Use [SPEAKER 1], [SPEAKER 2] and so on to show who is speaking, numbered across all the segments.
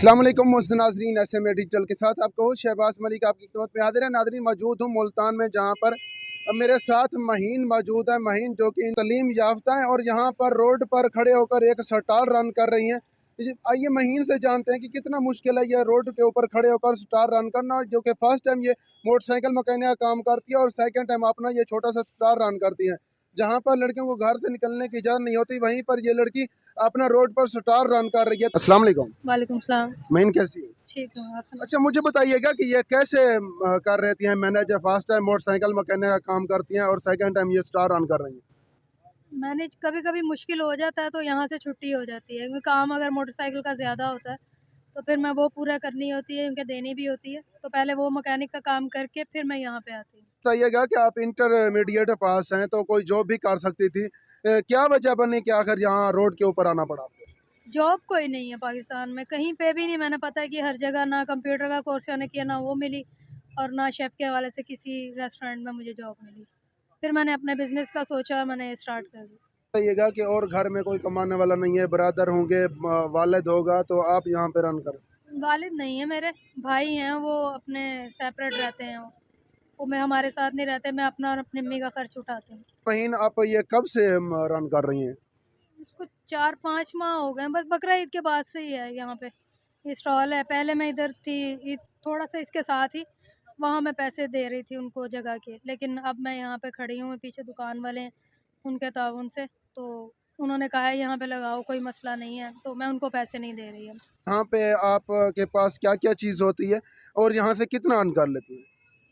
[SPEAKER 1] अस्सलाम वालेकुम मुअज़्ज़िज़ नाज़रीन, SMA डिजिटल के साथ आपका होस्ट शहबाज मलिक आपकी खिदमत में हाज़िर है। नाज़रीन, मौजूद हूँ मुल्तान में, जहाँ पर मेरे साथ महीन मौजूद है। महीन जो कि तालीम याफ्ता है और यहाँ पर रोड पर खड़े होकर एक स्टॉल रन कर रही हैं। आइए महीन से जानते हैं कि कितना मुश्किल है ये रोड के ऊपर खड़े होकर स्टॉल रन करना, जो कि फर्स्ट टाइम ये मोटरसाइकिल मैकेनिक का काम करती है और सेकेंड टाइम अपना ये छोटा सा स्टॉल रन करती है। जहाँ पर लड़कियों को घर से निकलने की इजाज़त नहीं होती, वहीं पर ये लड़की अपना रोड पर स्टॉल रन कर रही है। अस्सलाम वालेकुम।
[SPEAKER 2] वालेकुम सलाम।
[SPEAKER 1] महीन कैसी है?
[SPEAKER 2] ठीक हूँ, आप सुनाइए?
[SPEAKER 1] अच्छा, मुझे बताइएगा कि ये कैसे कर रहती हैं manage? First time motorcycle mechanic का काम करती हैं और सेकंड टाइम ये स्टार रन कर रही हैं।
[SPEAKER 2] मैनेज कभी-कभी मुश्किल हो जाता है तो यहाँ से छुट्टी हो जाती है, क्योंकि काम अगर मोटरसाइकिल का ज़्यादा होता है तो फिर मैं वो पूरा करनी होती है, उनके देनी भी होती है, तो पहले वो मैकेनिक का काम करके फिर मैं यहाँ पे आती हूँ।
[SPEAKER 1] बताइएगा कि आप इंटरमीडिएट पास हैं तो कोई जॉब भी कर सकती थी, क्या वजह बनी कि आखिर यहाँ रोड के ऊपर आना पड़ा आपको?
[SPEAKER 2] जॉब कोई नहीं है पाकिस्तान में, कहीं पे भी नहीं। मैंने पता है कि हर जगह ना कंप्यूटर का कोर्स मैंने किया, ना वो मिली, और ना शेफ़ के हवाले से किसी रेस्टोरेंट में मुझे जॉब मिली। फिर मैंने अपने बिज़नेस का सोचा, मैंने स्टार्ट कर दी।
[SPEAKER 1] बताइएगा कि और घर में कोई कमाने वाला नहीं है, ब्रदर होंगे, वालिद होगा, तो आप यहाँ पे रन कर।
[SPEAKER 2] वालिद नहीं है मेरे, भाई हैं, वो अपने सेपरेट रहते हैं। वो मैं हमारे साथ नहीं रहते, मैं अपना और अपनी अम्मी का खर्च उठाती हूँ।
[SPEAKER 1] महीन आप ये कब से रन कर रही हैं?
[SPEAKER 2] इसको 4-5 माह हो गए हैं, बस बकरा ईद के बाद से ही है यहाँ पे ये स्टॉल है। पहले मैं इधर थी, थोड़ा सा इसके साथ ही, वहाँ मैं पैसे दे रही थी उनको जगह के, लेकिन अब मैं यहाँ पे खड़ी हूँ, पीछे दुकान वाले हैं, उनके ताउन से। तो उन्होंने कहा है यहाँ पे लगाओ, कोई मसला नहीं है, तो मैं उनको पैसे नहीं दे रही अब।
[SPEAKER 1] यहाँ पे आपके पास क्या क्या चीज़ होती है और यहाँ से कितना अर्न कर लेती है?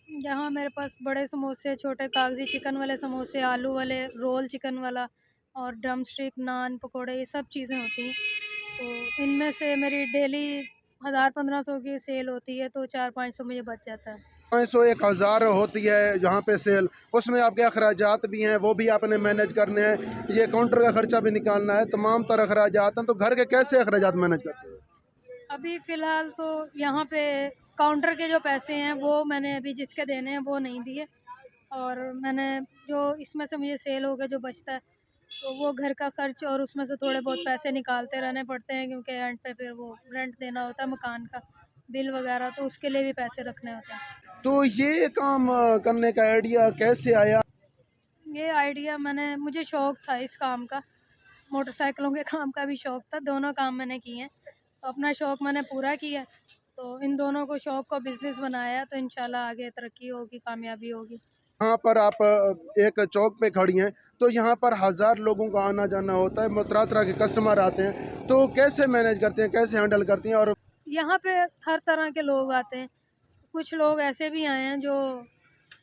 [SPEAKER 2] यहाँ मेरे पास बड़े समोसे, छोटे कागज़ी चिकन वाले समोसे, आलू वाले, रोल चिकन वाला, और ड्रम स्टिक, नान, पकोड़े, ये सब चीज़ें होती हैं। तो इनमें से मेरी डेली 1000-1500 की सेल होती है, तो 400-500 मुझे बच जाता है।
[SPEAKER 1] 500 1000 होती है यहाँ पे सेल, उसमें आपके अखराजात भी हैं, वो भी आपने मैनेज करने हैं, ये काउंटर का खर्चा भी निकालना है, तमाम तरह अखराजात हैं, तो घर के कैसे अखराजात मैनेज करते हैं?
[SPEAKER 2] अभी फ़िलहाल तो यहाँ पे काउंटर के जो पैसे हैं वो मैंने अभी जिसके देने हैं वो नहीं दिए, और मैंने जो इसमें से मुझे सेल हो गया जो बचता है, तो वो घर का खर्च और उसमें से थोड़े बहुत पैसे निकालते रहने पड़ते हैं, क्योंकि एंड पे फिर वो रेंट देना होता है मकान का, बिल वगैरह, तो उसके लिए भी पैसे रखने होते हैं।
[SPEAKER 1] तो ये काम करने का आइडिया कैसे आया?
[SPEAKER 2] ये आइडिया मुझे शौक़ था इस काम का, मोटरसाइकिलों के काम का भी शौक़ था, दोनों काम मैंने किए हैं। तो अपना शौक़ मैंने पूरा किया, तो इन दोनों को शौक़ को बिज़नेस बनाया, तो इंशाल्लाह आगे तरक्की होगी, कामयाबी होगी।
[SPEAKER 1] यहाँ पर आप एक चौक पे खड़ी हैं, तो यहाँ पर 1000 लोगों का आना जाना होता है, तरह तरह के कस्टमर आते हैं, तो कैसे मैनेज करते हैं, कैसे हैंडल करती हैं? और
[SPEAKER 2] यहाँ पे हर तरह के लोग आते हैं। कुछ लोग ऐसे भी आए हैं जो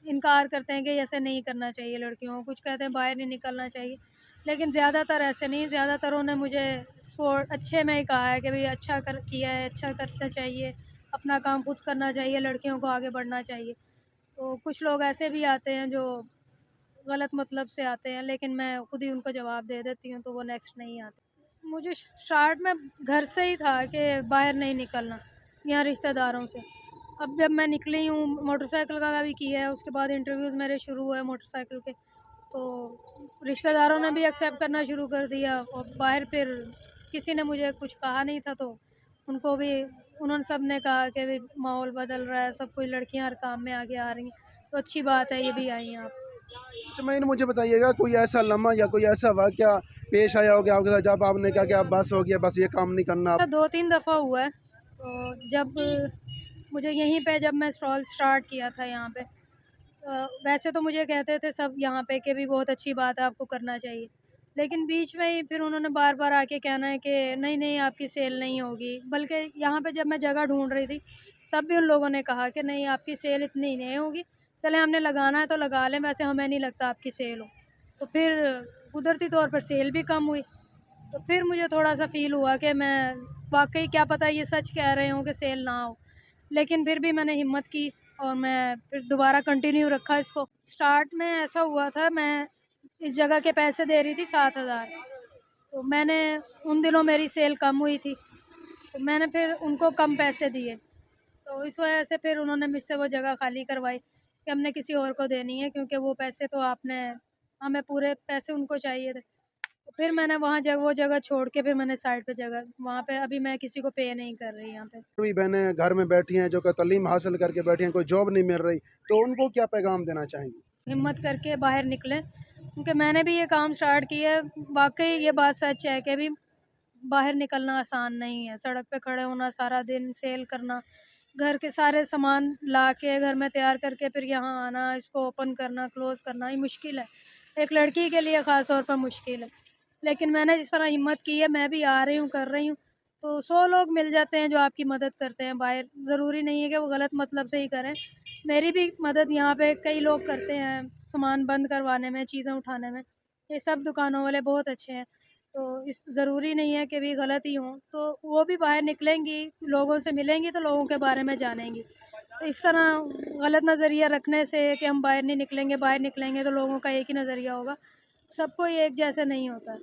[SPEAKER 2] इनकार करते हैं कि ऐसे नहीं करना चाहिए लड़कियों को, कुछ कहते हैं बाहर नहीं निकलना चाहिए, लेकिन ज़्यादातर ऐसे नहीं, ज़्यादातर उन्हें मुझे स्पोर्ट अच्छे में ही कहा है कि भई अच्छा कर किया है, अच्छा करना चाहिए, अपना काम खुद करना चाहिए, लड़कियों को आगे बढ़ना चाहिए। तो कुछ लोग ऐसे भी आते हैं जो गलत मतलब से आते हैं, लेकिन मैं खुद ही उनको जवाब दे देती हूँ, तो वो नेक्स्ट नहीं आते। मुझे स्टार्ट में घर से ही था कि बाहर नहीं निकलना, यहाँ रिश्तेदारों से। अब जब मैं निकली हूँ, मोटरसाइकिल का भी किया है, उसके बाद इंटरव्यूज़ मेरे शुरू हुए मोटरसाइकिल के, तो रिश्तेदारों ने भी एक्सेप्ट करना शुरू कर दिया, और बाहर फिर किसी ने मुझे कुछ कहा नहीं था, तो उनको भी उन्होंने सब ने कहा कि भई माहौल बदल रहा है, सब कोई लड़कियाँ हर काम में आगे आ रही हैं, तो अच्छी बात है ये भी आई हैं आप।
[SPEAKER 1] अच्छा महीन, मुझे बताइएगा कोई ऐसा लम्हा या कोई ऐसा वाक़या पेश आया हो गया आपके साथ, जब आपने कहा कि अब बस हो गया, बस ये काम नहीं करना?
[SPEAKER 2] 2-3 दफ़ा हुआ है। तो जब मुझे यहीं पे जब मैं स्टॉल स्टार्ट किया था यहाँ पे, वैसे तो मुझे कहते थे सब यहाँ पे कि भी बहुत अच्छी बात है, आपको करना चाहिए। लेकिन बीच में ही फिर उन्होंने बार-बार आके कहना है कि नहीं, नहीं आपकी सेल नहीं होगी। बल्कि यहाँ पे जब मैं जगह ढूँढ रही थी, तब भी उन लोगों ने कहा कि नहीं आपकी सेल इतनी नहीं होगी। चलें हमने लगाना है तो लगा लें, वैसे हमें नहीं लगता आपकी सेल हो। तो फिर कुदरती तौर पर सेल भी कम हुई। तो फिर मुझे थोड़ा-सा फ़ील हुआ कि मैं वाक़ई क्या पता ये सच कह रहे हों कि सेल ना हो। लेकिन फिर भी मैंने हिम्मत की और मैं फिर दोबारा कंटिन्यू रखा इसको। स्टार्ट में ऐसा हुआ था, मैं इस जगह के पैसे दे रही थी 7000, तो मैंने उन दिनों मेरी सेल कम हुई थी, तो मैंने फिर उनको कम पैसे दिए। तो इस वजह से फिर उन्होंने मुझसे वो जगह खाली करवाई कि हमने किसी और को देनी है, क्योंकि वो पैसे तो आपने हमें पूरे पैसे उनको चाहिए थे। फिर मैंने वो जगह छोड़ के फिर मैंने साइड पे जगह वहाँ पे अभी मैं किसी को पे नहीं कर रही यहाँ पे।
[SPEAKER 1] भी बहनें घर में बैठी हैं जो कि तालीम हासिल करके बैठी हैं, कोई जॉब नहीं मिल रही, तो उनको क्या पैगाम देना चाहेंगी?
[SPEAKER 2] हिम्मत करके बाहर निकलें, क्योंकि मैंने भी ये काम स्टार्ट किया है। वाक़ई ये बात सच है कि अभी बाहर निकलना आसान नहीं है। सड़क पे खड़े होना, सारा दिन सेल करना, घर के सारे सामान लाके घर में तैयार करके फिर यहाँ आना, इसको ओपन करना, क्लोज़ करना, ये मुश्किल है। एक लड़की के लिए ख़ास तौर पर मुश्किल है। लेकिन मैंने जिस तरह हिम्मत की है, मैं भी आ रही हूँ, कर रही हूँ, तो 100 लोग मिल जाते हैं जो आपकी मदद करते हैं बाहर। ज़रूरी नहीं है कि वो गलत मतलब से ही करें। मेरी भी मदद यहाँ पे कई लोग करते हैं, सामान बंद करवाने में, चीज़ें उठाने में। ये सब दुकानों वाले बहुत अच्छे हैं। तो इस ज़रूरी नहीं है कि भी गलत ही हों, तो वो भी बाहर निकलेंगी, लोगों से मिलेंगी तो लोगों के बारे में जानेंगी। तो इस तरह गलत नज़रिया रखने से कि हम बाहर नहीं निकलेंगे, बाहर निकलेंगे तो लोगों का एक ही नज़रिया होगा, सबको ये एक जैसे नहीं होता है।